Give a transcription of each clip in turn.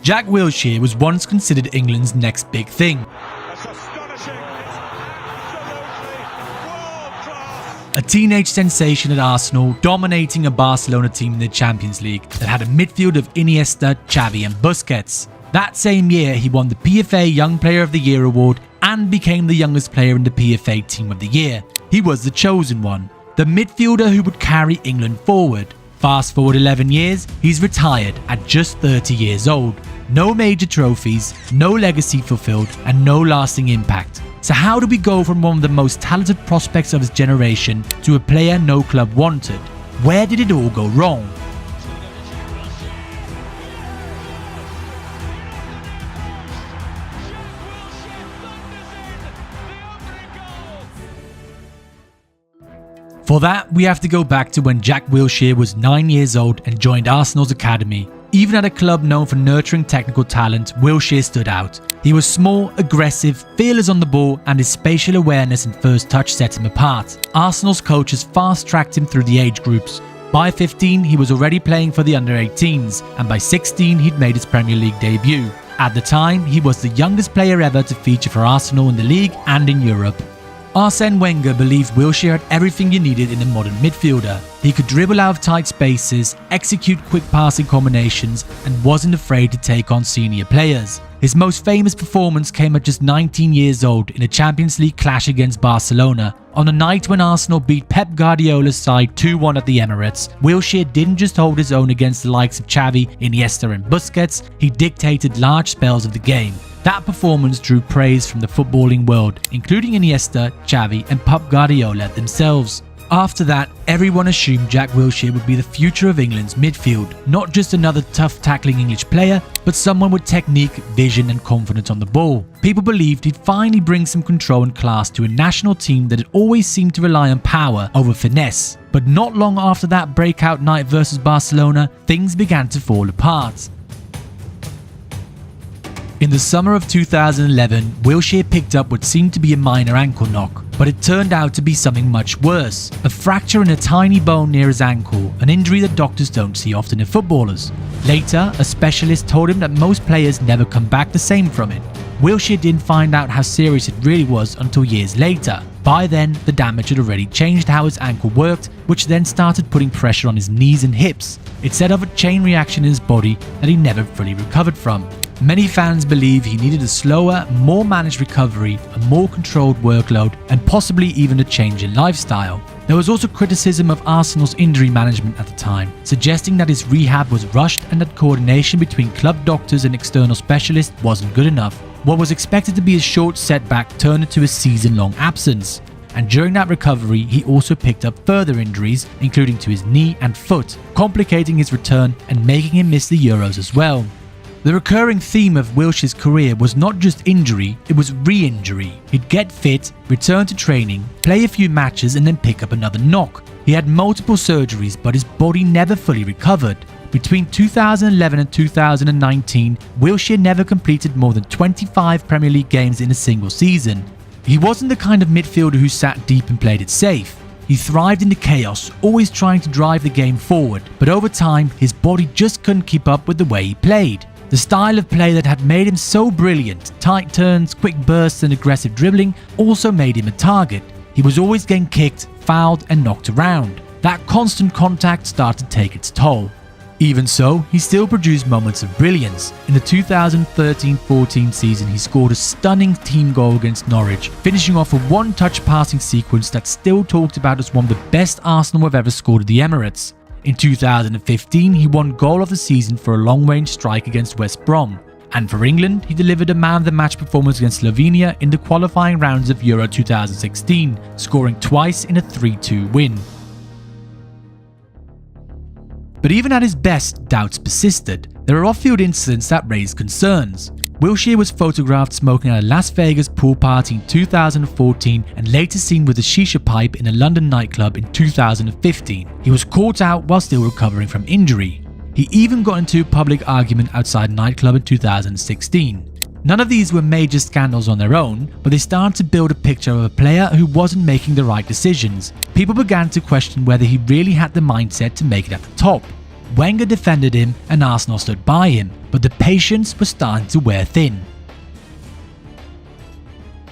Jack Wilshere was once considered England's next big thing. A teenage sensation at Arsenal, dominating a Barcelona team in the Champions League that had a midfield of Iniesta, Xavi and Busquets. That same year, he won the PFA Young Player of the Year award and became the youngest player in the PFA Team of the Year. He was the chosen one, the midfielder who would carry England forward. Fast forward 11 years, he's retired at just 30 years old. No major trophies, no legacy fulfilled, and no lasting impact. So how do we go from one of the most talented prospects of his generation to a player no club wanted? Where did it all go wrong? For that, we have to go back to when Jack Wilshere was 9 years old and joined Arsenal's academy. Even at a club known for nurturing technical talent, Wilshere stood out. He was small, aggressive, fearless on the ball, and his spatial awareness and first touch set him apart. Arsenal's coaches fast-tracked him through the age groups. By 15, he was already playing for the under-18s, and by 16, he'd made his Premier League debut. At the time, he was the youngest player ever to feature for Arsenal in the league and in Europe. Arsene Wenger believed Wilshere had everything you needed in a modern midfielder. He could dribble out of tight spaces, execute quick passing combinations, and wasn't afraid to take on senior players. His most famous performance came at just 19 years old in a Champions League clash against Barcelona. On a night when Arsenal beat Pep Guardiola's side 2-1 at the Emirates, Wilshere didn't just hold his own against the likes of Xavi, Iniesta and Busquets, he dictated large spells of the game. That performance drew praise from the footballing world, including Iniesta, Xavi and Pep Guardiola themselves. After that, everyone assumed Jack Wilshere would be the future of England's midfield, not just another tough tackling English player, but someone with technique, vision and confidence on the ball. People believed he'd finally bring some control and class to a national team that had always seemed to rely on power over finesse. But not long after that breakout night versus Barcelona, things began to fall apart. In the summer of 2011, Wilshere picked up what seemed to be a minor ankle knock, but it turned out to be something much worse. A fracture in a tiny bone near his ankle, an injury that doctors don't see often in footballers. Later, a specialist told him that most players never come back the same from it. Wilshere didn't find out how serious it really was until years later. By then, the damage had already changed how his ankle worked, which then started putting pressure on his knees and hips. It set off a chain reaction in his body that he never fully recovered from. Many fans believe he needed a slower, more managed recovery, a more controlled workload, and possibly even a change in lifestyle. There was also criticism of Arsenal's injury management at the time, suggesting that his rehab was rushed and that coordination between club doctors and external specialists wasn't good enough. What was expected to be a short setback turned into a season-long absence. And during that recovery, he also picked up further injuries, including to his knee and foot, complicating his return and making him miss the Euros as well. The recurring theme of Wilshere's career was not just injury, it was re-injury. He'd get fit, return to training, play a few matches and then pick up another knock. He had multiple surgeries, but his body never fully recovered. Between 2011 and 2019, Wilshere never completed more than 25 Premier League games in a single season. He wasn't the kind of midfielder who sat deep and played it safe. He thrived in the chaos, always trying to drive the game forward, but over time, his body just couldn't keep up with the way he played. The style of play that had made him so brilliant, tight turns, quick bursts and aggressive dribbling, also made him a target. He was always getting kicked, fouled and knocked around. That constant contact started to take its toll. Even so, he still produced moments of brilliance. In the 2013-14 season, he scored a stunning team goal against Norwich, finishing off a one-touch passing sequence that's still talked about as one of the best Arsenal have ever scored at the Emirates. In 2015, he won goal of the season for a long-range strike against West Brom. And for England, he delivered a man-of-the-match performance against Slovenia in the qualifying rounds of Euro 2016, scoring twice in a 3-2 win. But even at his best, doubts persisted. There are off-field incidents that raised concerns. Wilshere was photographed smoking at a Las Vegas pool party in 2014 and later seen with a shisha pipe in a London nightclub in 2015. He was caught out while still recovering from injury. He even got into a public argument outside a nightclub in 2016. None of these were major scandals on their own, but they started to build a picture of a player who wasn't making the right decisions. People began to question whether he really had the mindset to make it at the top. Wenger defended him and Arsenal stood by him, but the patience was starting to wear thin.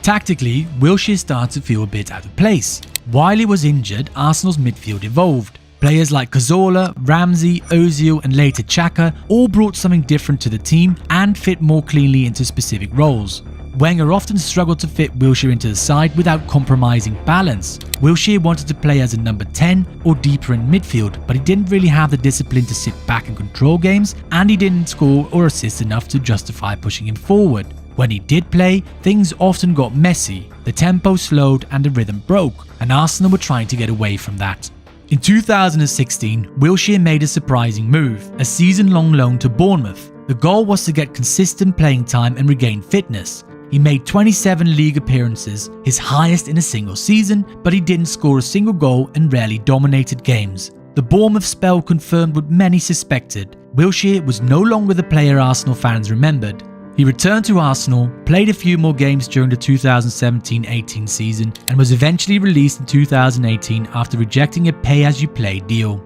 Tactically, Wilshere started to feel a bit out of place. While he was injured, Arsenal's midfield evolved. Players like Cazorla, Ramsey, Ozil and later Xhaka all brought something different to the team and fit more cleanly into specific roles. Wenger often struggled to fit Wilshere into the side without compromising balance. Wilshere wanted to play as a number 10 or deeper in midfield, but he didn't really have the discipline to sit back and control games, and he didn't score or assist enough to justify pushing him forward. When he did play, things often got messy, the tempo slowed and the rhythm broke, and Arsenal were trying to get away from that. In 2016, Wilshere made a surprising move, a season-long loan to Bournemouth. The goal was to get consistent playing time and regain fitness. He made 27 league appearances, his highest in a single season, but he didn't score a single goal and rarely dominated games. The Bournemouth spell confirmed what many suspected. Wilshere was no longer the player Arsenal fans remembered. He returned to Arsenal, played a few more games during the 2017-18 season, and was eventually released in 2018 after rejecting a pay-as-you-play deal.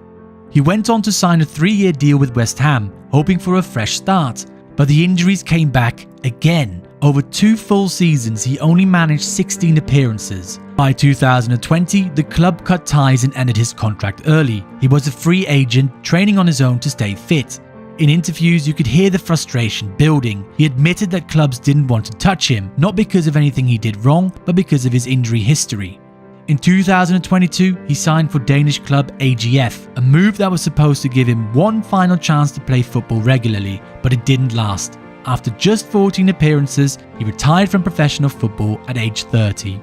He went on to sign a 3-year deal with West Ham, hoping for a fresh start, but the injuries came back again. Over 2 full seasons, he only managed 16 appearances. By 2020, the club cut ties and ended his contract early. He was a free agent, training on his own to stay fit. In interviews, you could hear the frustration building. He admitted that clubs didn't want to touch him, not because of anything he did wrong, but because of his injury history. In 2022, he signed for Danish club AGF, a move that was supposed to give him one final chance to play football regularly, but it didn't last. After just 14 appearances, he retired from professional football at age 30.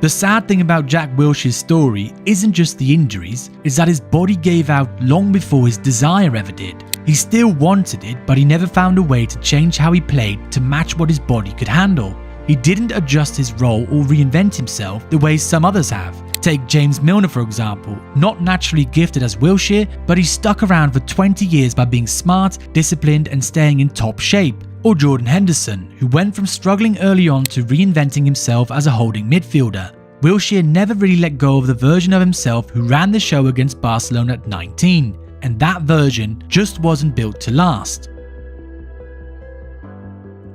The sad thing about Jack Wilshere's story isn't just the injuries, it's that his body gave out long before his desire ever did. He still wanted it, but he never found a way to change how he played to match what his body could handle. He didn't adjust his role or reinvent himself the way some others have. Take James Milner for example, not naturally gifted as Wilshere, but he stuck around for 20 years by being smart, disciplined and staying in top shape. Or Jordan Henderson, who went from struggling early on to reinventing himself as a holding midfielder. Wilshere never really let go of the version of himself who ran the show against Barcelona at 19, and that version just wasn't built to last.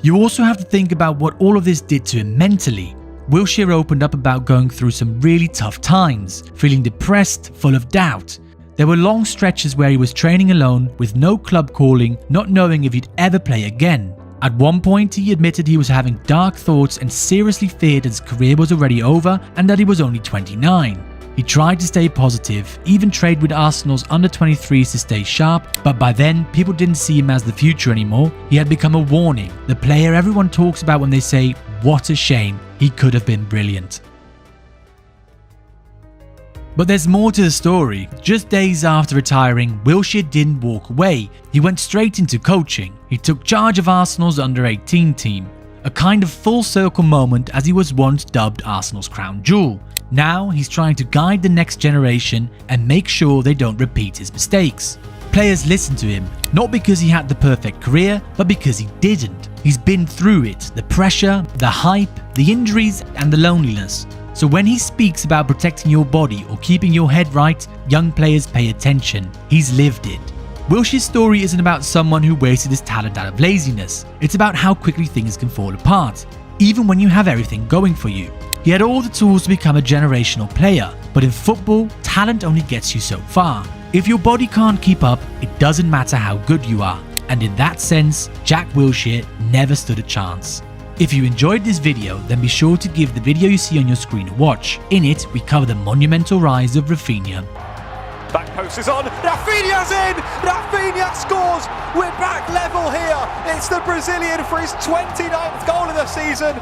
You also have to think about what all of this did to him mentally. Wilshere opened up about going through some really tough times, feeling depressed, full of doubt. There were long stretches where he was training alone, with no club calling, not knowing if he'd ever play again. At one point, he admitted he was having dark thoughts and seriously feared his career was already over and that he was only 29. He tried to stay positive, even trained with Arsenal's under-23s to stay sharp, but by then, people didn't see him as the future anymore. He had become a warning, the player everyone talks about when they say, "What a shame, he could have been brilliant." But there's more to the story. Just days after retiring, Wilshere didn't walk away. He went straight into coaching. He took charge of Arsenal's under-18 team. A kind of full circle moment, as he was once dubbed Arsenal's crown jewel. Now he's trying to guide the next generation and make sure they don't repeat his mistakes. Players listen to him, not because he had the perfect career, but because he didn't. He's been through it, the pressure, the hype, the injuries and the loneliness. So when he speaks about protecting your body or keeping your head right, young players pay attention. He's lived it. Wilshere's story isn't about someone who wasted his talent out of laziness. It's about how quickly things can fall apart, even when you have everything going for you. He had all the tools to become a generational player, but in football, talent only gets you so far. If your body can't keep up, it doesn't matter how good you are. And in that sense, Jack Wilshere never stood a chance. If you enjoyed this video, then be sure to give the video you see on your screen a watch. In it, we cover the monumental rise of Rafinha. Back post is on, Rafinha's in! Rafinha scores! We're back level here! It's the Brazilian for his 29th goal of the season,